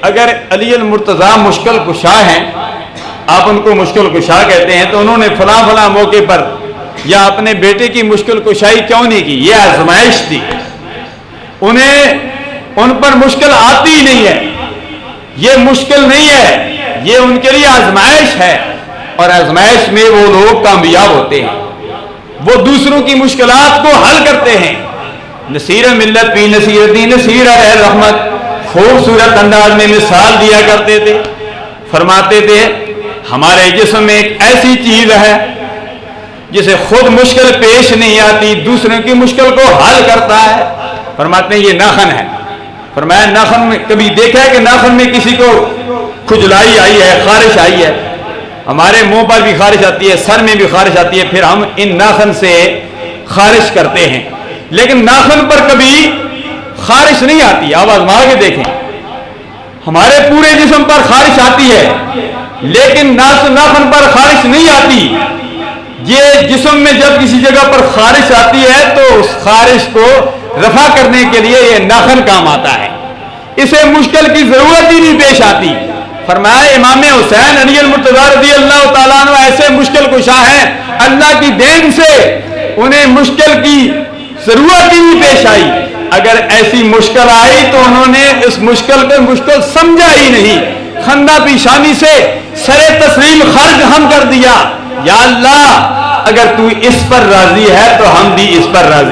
اگر علی المرتضیٰ مشکل کشا ہیں، آپ ان کو مشکل کشا کہتے ہیں، تو انہوں نے فلاں فلاں موقع پر یا اپنے بیٹے کی مشکل کشائی کیوں نہیں کی؟ یہ آزمائش تھی، انہیں ان پر مشکل آتی ہی نہیں ہے، یہ مشکل نہیں ہے، یہ ان کے لیے آزمائش ہے، اور آزمائش میں وہ لوگ کامیاب ہوتے ہیں، وہ دوسروں کی مشکلات کو حل کرتے ہیں۔ نصیر ملت پی نصیر الدین نصیر علیہ رحمت خوبصورت انداز میں مثال دیا کرتے تھے، فرماتے تھے ہمارے جسم میں ایک ایسی چیز ہے جسے خود مشکل پیش نہیں آتی، دوسروں کی مشکل کو حل کرتا ہے۔ فرماتے ہیں یہ ناخن ہے۔ فرمایا ناخن میں کبھی دیکھا ہے کہ ناخن میں کسی کو کھجلائی آئی ہے، خارش آئی ہے؟ ہمارے منہ پر بھی خارش آتی ہے، سر میں بھی خارش آتی ہے، پھر ہم ان ناخن سے خارش کرتے ہیں، لیکن ناخن پر کبھی خارش نہیں آتی۔ آپ آزما کے دیکھیں، ہمارے پورے جسم پر خارش آتی ہے لیکن ناخن پر خارش نہیں آتی۔ یہ جسم میں جب کسی جگہ پر خارش آتی ہے تو اس خارش کو رفع کرنے کے لیے یہ ناخن کام آتا ہے، اسے مشکل کی ضرورت ہی نہیں پیش آتی۔ فرمایا امام حسین علی المرتضیٰ رضی اللہ تعالیٰ عنہ ایسے مشکل کشا ہیں، اللہ کی دین سے انہیں مشکل کی ضرورت ہی نہیں پیش آئی۔ اگر ایسی مشکل آئی تو انہوں نے اس مشکل کو مشکل سمجھا ہی نہیں، خندہ پیشانی سے سر تسلیم خرج ہم کر دیا، یا اللہ اگر تو اس پر راضی ہے تو ہم بھی اس پر راضی